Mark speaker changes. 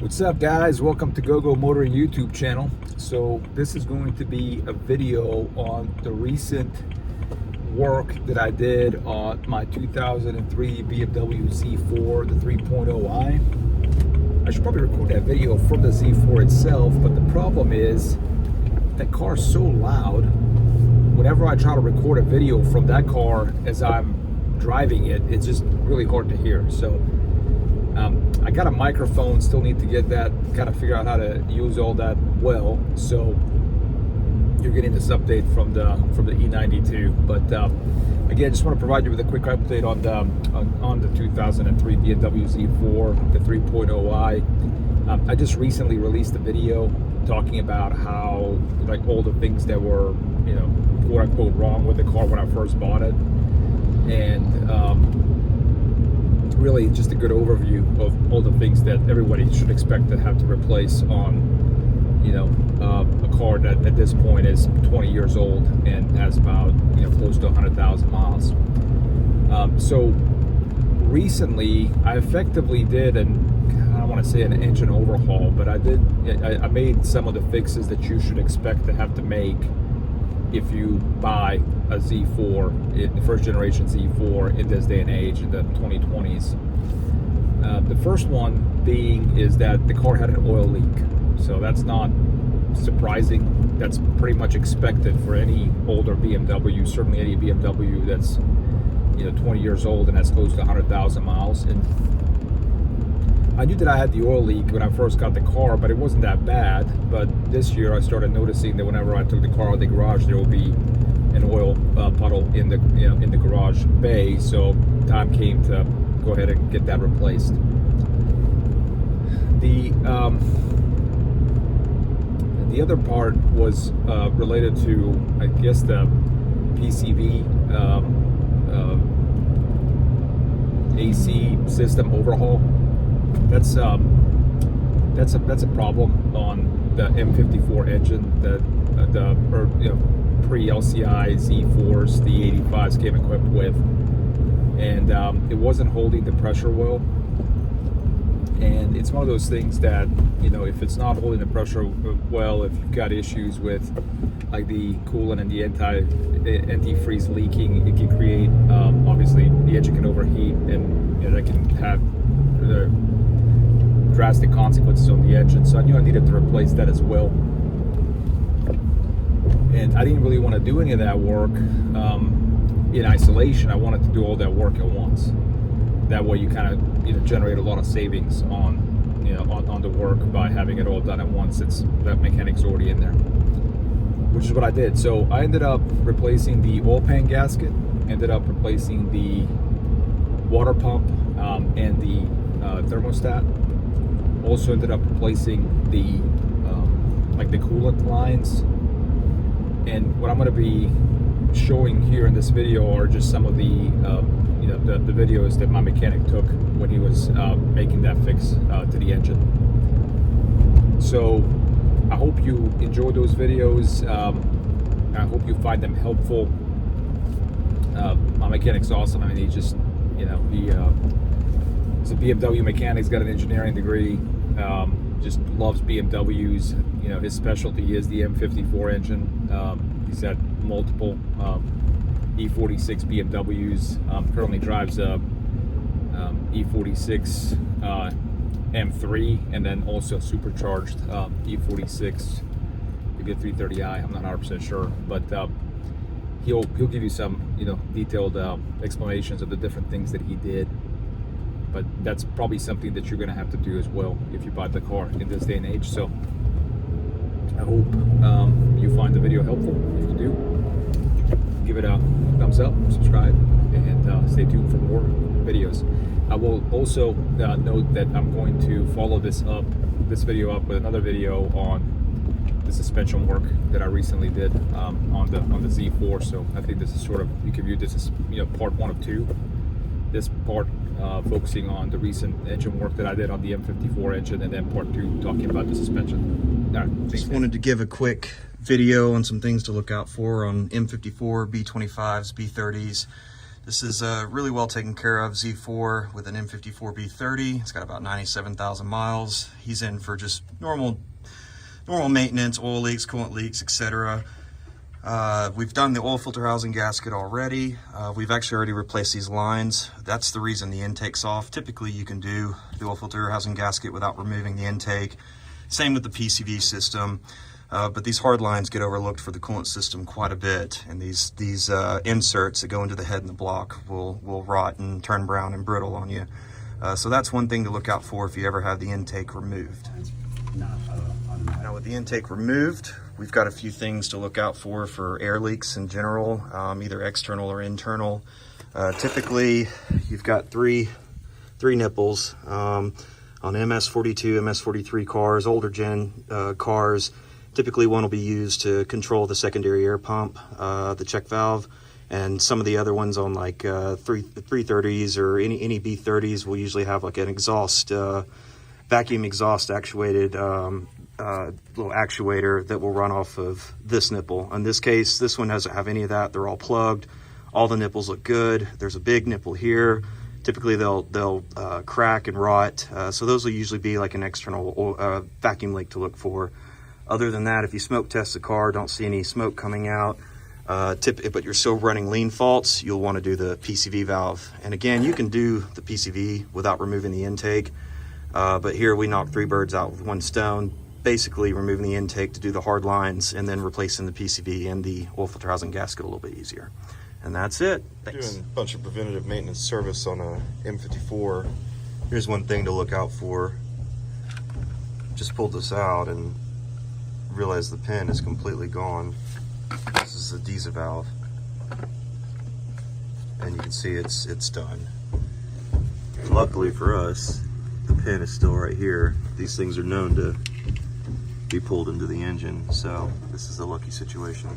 Speaker 1: What's up, guys? Welcome to GoGo Motor YouTube channel. So this is going to be a video on the recent work that I did on my 2003 BMW Z4, the 3.0i. I should probably record that video from the Z4 itself, but the problem is that car is so loud. Whenever I try to record a video from that car as I'm driving it, it's just really hard to hear. So I got a microphone, still need to get that, kind of figure out how to use all that well. So you're getting this update from the E92. But again, just want to provide you with a quick update on the 2003 BMW Z4, the 3.0i. I just recently released a video talking about how, like, all the things that were, you know, quote unquote wrong with the car when I first bought it, and really just a good overview of all the things that everybody should expect to have to replace on, you know, a car that at this point is 20 years old and has about, you know, close to 100,000 miles. So recently I effectively did, and I don't want to say an engine overhaul, but I made some of the fixes that you should expect to have to make if you buy a Z4, the first generation Z4 in this day and age, in the 2020s. The first one being is that the car had an oil leak. So that's not surprising. That's pretty much expected for any older BMW, certainly any BMW that's, you know, 20 years old and has close to 100,000 miles. And I knew that I had the oil leak when I first got the car, but it wasn't that bad. But this year I started noticing that whenever I took the car out of the garage, there will be an oil puddle in the, you know, in the garage bay. So time came to go ahead and get that replaced. The other part was related to, I guess, the PCV AC system overhaul. That's a problem on the M54 engine that pre-LCI Z4s, the E85s came equipped with, and it wasn't holding the pressure well. And it's one of those things that, you know, if it's not holding the pressure well, if you've got issues with, like, the coolant and the antifreeze leaking, it can create, obviously the engine can overheat, and, you know, that can have the drastic consequences on the engine. So I knew I needed to replace that as well, and I didn't really want to do any of that work in isolation. I wanted to do all that work at once. That way you kind of, you know, generate a lot of savings on, you know, on the work by having it all done at once. It's that mechanic's already in there, which is what I did. So I ended up replacing the oil pan gasket, ended up replacing the water pump and the thermostat. Also ended up replacing the like the coolant lines. And what I'm going to be showing here in this video are just some of the you know, the videos that my mechanic took when he was making that fix to the engine. So I hope you enjoy those videos. I hope you find them helpful. My mechanic's awesome. I mean, he just, you know, he's a BMW mechanic. He's got an engineering degree. Just loves BMWs. You know, his specialty is the M54 engine. He's had multiple E46 BMWs. Currently drives a E46 M3, and then also supercharged E46, maybe a 330i. I'm not 100% sure, but he'll give you some, you know, detailed explanations of the different things that he did. But that's probably something that you're going to have to do as well if you buy the car in this day and age. So I hope you find the video helpful. If you do, give it a thumbs up, subscribe, and stay tuned for more videos. I will also note that I'm going to follow this video up with another video on the suspension work that I recently did on the Z4. So I think this is sort of, you can view this as, you know, part one of two. This part focusing on the recent engine work that I did on the M54 engine, and then part two talking about the suspension. All right,
Speaker 2: just wanted to give a quick video on some things to look out for on M54, B25s, B30s, This is really well taken care of Z4 with an M54 B30. It's got about 97,000 miles. He's in for just normal maintenance, oil leaks, coolant leaks, etc. We've done the oil filter housing gasket already. We've actually already replaced these lines. That's the reason the intake's off. Typically you can do the oil filter housing gasket without removing the intake. Same with the PCV system. But these hard lines get overlooked for the coolant system quite a bit, and these inserts that go into the head and the block will rot and turn brown and brittle on you. So that's one thing to look out for if you ever have the intake removed. Now with the intake removed, we've got a few things to look out for air leaks in general, either external or internal. Typically, you've got three nipples on MS42, MS43 cars, older gen cars. Typically one will be used to control the secondary air pump, the check valve, and some of the other ones on like 330s or any B30s will usually have like an exhaust, vacuum exhaust actuated little actuator that will run off of this nipple. In this case, this one doesn't have any of that. They're all plugged. All the nipples look good. There's a big nipple here. Typically they'll crack and rot. So those will usually be like an external vacuum leak to look for. Other than that, if you smoke test the car, don't see any smoke coming out, but you're still running lean faults, you'll want to do the PCV valve. And again, you can do the PCV without removing the intake, but here we knock 3 birds out with 1 stone, basically removing the intake to do the hard lines and then replacing the PCV and the oil filter housing gasket a little bit easier. And that's it. Thanks.
Speaker 3: Doing a bunch of preventative maintenance service on a M54. Here's one thing to look out for. Just pulled this out and realize the pin is completely gone. This is the diesel valve, and you can see it's done. Luckily for us, the pin is still right here. These things are known to be pulled into the engine, so this is a lucky situation.